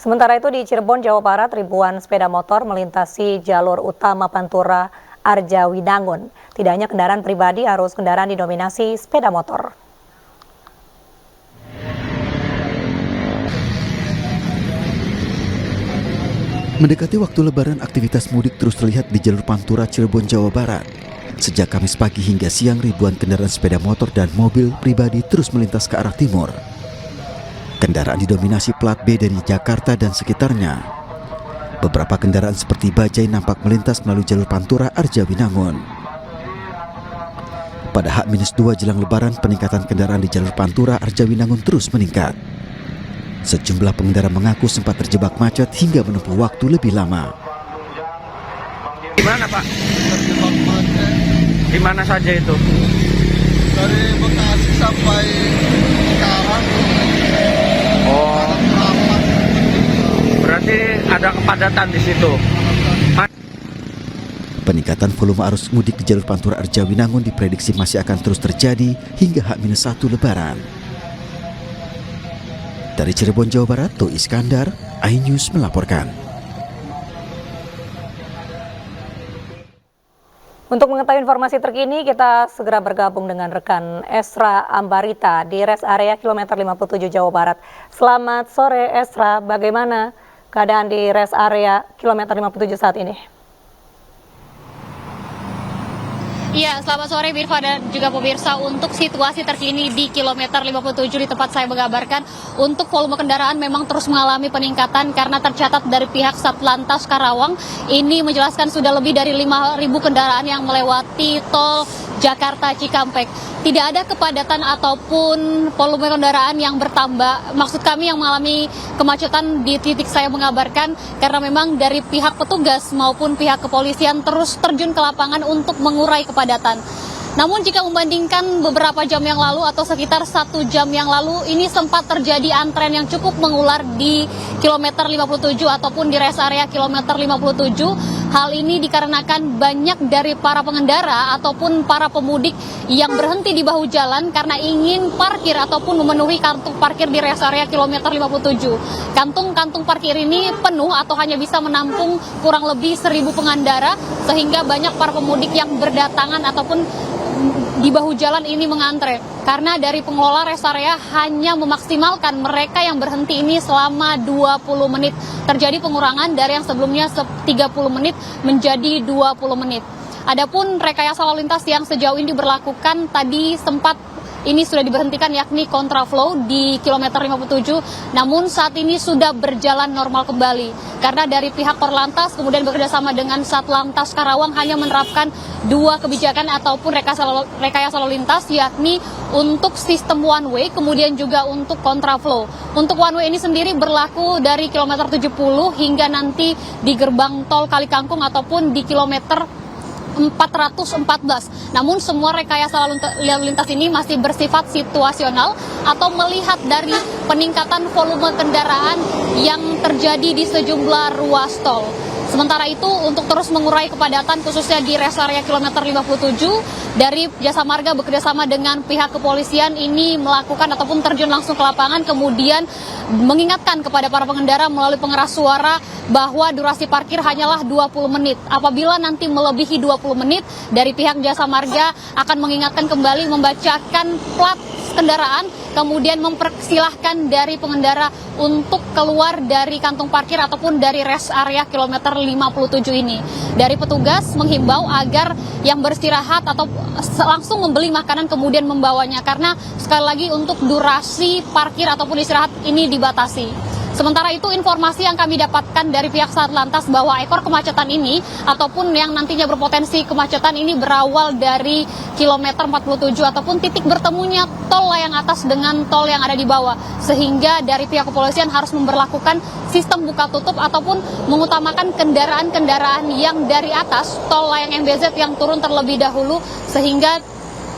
Sementara itu di Cirebon, Jawa Barat, ribuan sepeda motor melintasi jalur utama Pantura Arjawinangun. Tidak hanya kendaraan pribadi, arus kendaraan didominasi sepeda motor. Mendekati waktu Lebaran, aktivitas mudik terus terlihat di jalur Pantura Cirebon, Jawa Barat. Sejak Kamis pagi hingga siang, ribuan kendaraan sepeda motor dan mobil pribadi terus melintas ke arah timur. Kendaraan didominasi plat B dari Jakarta dan sekitarnya. Beberapa kendaraan seperti bajai nampak melintas melalui jalur Pantura Arjawinangun. Pada H-2 jelang Lebaran, peningkatan kendaraan di jalur Pantura Arjawinangun terus meningkat. Sejumlah pengendara mengaku sempat terjebak macet hingga menempuh waktu lebih lama. Di mana, Pak? Terjebak macet. Di mana saja itu? Dari Bekasi sampai Cikarang. Oh, berarti ada kepadatan di situ. Peningkatan volume arus mudik di jalur Pantura Arjawinangun diprediksi masih akan terus terjadi hingga H-1 Lebaran. Dari Cirebon, Jawa Barat, To Iskandar, iNews melaporkan. Untuk mengetahui informasi terkini, kita segera bergabung dengan rekan Esra Ambarita di rest area kilometer 57 Jawa Barat. Selamat sore Esra, bagaimana keadaan di rest area kilometer 57 saat ini? Iya, selamat sore Mirva dan juga pemirsa. Untuk situasi terkini di kilometer 57 di tempat saya mengabarkan, untuk volume kendaraan memang terus mengalami peningkatan karena tercatat dari pihak Satlantas Karawang ini menjelaskan sudah lebih dari 5.000 kendaraan yang melewati tol Jakarta Cikampek. Tidak ada kepadatan ataupun volume kendaraan yang bertambah. Maksud kami yang mengalami kemacetan di titik saya mengabarkan karena memang dari pihak petugas maupun pihak kepolisian terus terjun ke lapangan untuk mengurai kepadatan. Namun jika membandingkan beberapa jam yang lalu atau sekitar 1 jam yang lalu, ini sempat terjadi antrean yang cukup mengular di kilometer 57 ataupun di rest area kilometer 57. Hal ini dikarenakan banyak dari para pengendara ataupun para pemudik yang berhenti di bahu jalan karena ingin parkir ataupun memenuhi kantung parkir di rest area kilometer 57. Kantung-kantung parkir ini penuh atau hanya bisa menampung kurang lebih 1.000 pengendara, sehingga banyak para pemudik yang berdatangan ataupun di bahu jalan ini mengantre karena dari pengelola rest area hanya memaksimalkan mereka yang berhenti ini selama 20 menit. Terjadi pengurangan dari yang sebelumnya 30 menit menjadi 20 menit. Adapun rekayasa lalu lintas yang sejauh ini diberlakukan tadi sempat ini sudah diberhentikan, yakni kontraflow di kilometer 57, namun saat ini sudah berjalan normal kembali. Karena dari pihak Korlantas kemudian bekerjasama dengan Satlantas Karawang hanya menerapkan 2 kebijakan ataupun rekayasa lalu lintas, yakni untuk sistem one way, kemudian juga untuk kontraflow. Untuk one way ini sendiri berlaku dari kilometer 70 hingga nanti di gerbang tol Kalikangkung ataupun di kilometer 414. Namun semua rekayasa lalu lintas ini masih bersifat situasional atau melihat dari peningkatan volume kendaraan yang terjadi di sejumlah ruas tol. Sementara itu untuk terus mengurai kepadatan khususnya di rest area kilometer 57, dari Jasa Marga bekerjasama dengan pihak kepolisian ini melakukan ataupun terjun langsung ke lapangan, kemudian mengingatkan kepada para pengendara melalui pengeras suara bahwa durasi parkir hanyalah 20 menit. Apabila nanti melebihi 20 menit, dari pihak Jasa Marga akan mengingatkan kembali, membacakan plat kendaraan, kemudian mempersilahkan dari pengendara untuk keluar dari kantung parkir ataupun dari rest area kilometer 57 ini. Dari petugas menghimbau agar yang beristirahat atau langsung membeli makanan kemudian membawanya, karena sekali lagi untuk durasi parkir ataupun istirahat ini dibatasi. Sementara itu informasi yang kami dapatkan dari pihak Satlantas bahwa ekor kemacetan ini ataupun yang nantinya berpotensi kemacetan ini berawal dari kilometer 47 ataupun titik bertemunya tol layang atas dengan tol yang ada di bawah. Sehingga dari pihak kepolisian harus memberlakukan sistem buka tutup ataupun mengutamakan kendaraan-kendaraan yang dari atas tol layang MBZ yang turun terlebih dahulu, sehingga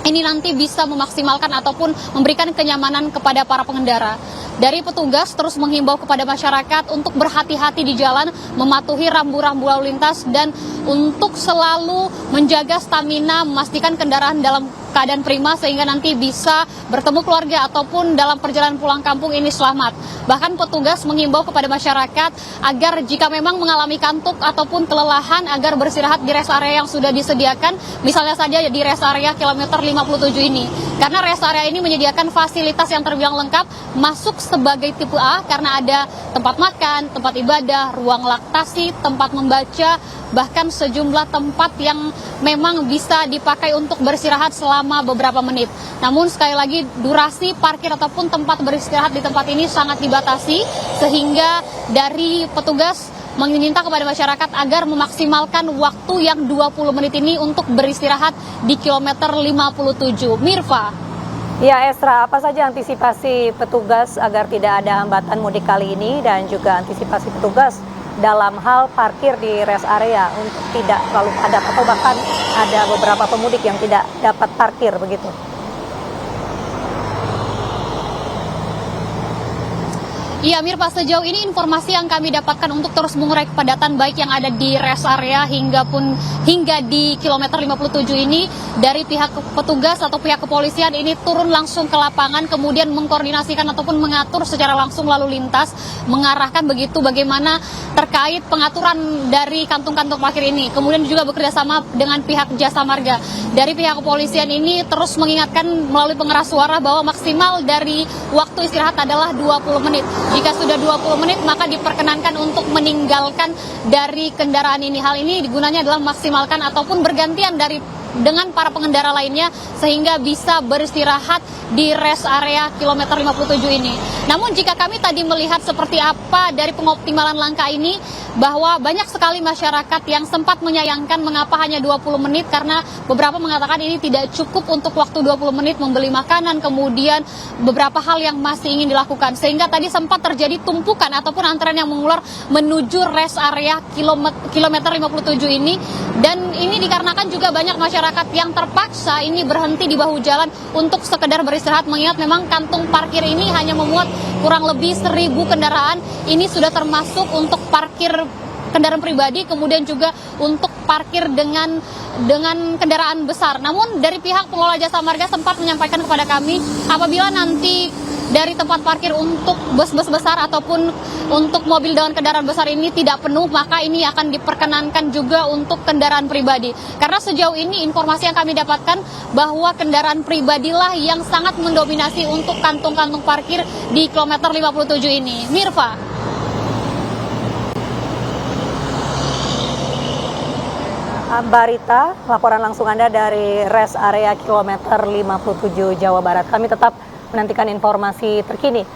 ini nanti bisa memaksimalkan ataupun memberikan kenyamanan kepada para pengendara. Dari petugas terus menghimbau kepada masyarakat untuk berhati-hati di jalan, mematuhi rambu-rambu lalu lintas, dan untuk selalu menjaga stamina, memastikan kendaraan dalam keadaan prima sehingga nanti bisa bertemu keluarga ataupun dalam perjalanan pulang kampung ini selamat. Bahkan petugas mengimbau kepada masyarakat agar jika memang mengalami kantuk ataupun kelelahan agar beristirahat di rest area yang sudah disediakan, misalnya saja di rest area kilometer 57 ini. Karena rest area ini menyediakan fasilitas yang terbilang lengkap, masuk sebagai tipe A karena ada tempat makan, tempat ibadah, ruang laktasi, tempat membaca, bahkan sejumlah tempat yang memang bisa dipakai untuk beristirahat selama beberapa menit. Namun sekali lagi durasi parkir ataupun tempat beristirahat di tempat ini sangat dibatasi sehingga dari petugas meminta kepada masyarakat agar memaksimalkan waktu yang 20 menit ini untuk beristirahat di kilometer 57. Mirva. Ya Esra, apa saja antisipasi petugas agar tidak ada hambatan mudik kali ini dan juga antisipasi petugas dalam hal parkir di rest area untuk tidak terlalu padat atau bahkan ada beberapa pemudik yang tidak dapat parkir begitu? Iya Mirpa, sejauh ini informasi yang kami dapatkan untuk terus mengurai kepadatan baik yang ada di rest area hingga di kilometer 57 ini dari pihak petugas atau pihak kepolisian ini turun langsung ke lapangan kemudian mengkoordinasikan ataupun mengatur secara langsung lalu lintas, mengarahkan begitu bagaimana terkait pengaturan dari kantung-kantung parkir ini. Kemudian juga bekerjasama dengan pihak Jasa Marga. Dari pihak kepolisian ini terus mengingatkan melalui pengeras suara bahwa maksimal dari waktu istirahat adalah 20 menit. Jika sudah 20 menit maka diperkenankan untuk meninggalkan dari kendaraan ini. Hal ini gunanya adalah memaksimalkan ataupun bergantian dengan para pengendara lainnya sehingga bisa beristirahat di rest area kilometer 57 ini. Namun jika kami tadi melihat seperti apa dari pengoptimalan langkah ini, bahwa banyak sekali masyarakat yang sempat menyayangkan mengapa hanya 20 menit karena beberapa mengatakan ini tidak cukup untuk waktu 20 menit membeli makanan, kemudian beberapa hal yang masih ingin dilakukan. Sehingga tadi sempat terjadi tumpukan ataupun antrean yang mengular menuju rest area kilometer 57 ini. Dan ini dikarenakan juga banyak masyarakat yang terpaksa ini berhenti di bahu jalan untuk sekedar beristirahat, mengingat memang kantung parkir ini hanya memuat kurang lebih 1.000 kendaraan. Ini sudah termasuk untuk parkir kendaraan pribadi, kemudian juga untuk parkir dengan kendaraan besar. Namun dari pihak pengelola Jasa Marga sempat menyampaikan kepada kami apabila nanti dari tempat parkir untuk bus-bus besar ataupun untuk mobil dengan kendaraan besar ini tidak penuh, maka ini akan diperkenankan juga untuk kendaraan pribadi. Karena sejauh ini informasi yang kami dapatkan bahwa kendaraan pribadilah yang sangat mendominasi untuk kantung-kantung parkir di kilometer 57 ini. Mirva. Barita, laporan langsung Anda dari rest area kilometer 57 Jawa Barat. Kami tetap menantikan informasi terkini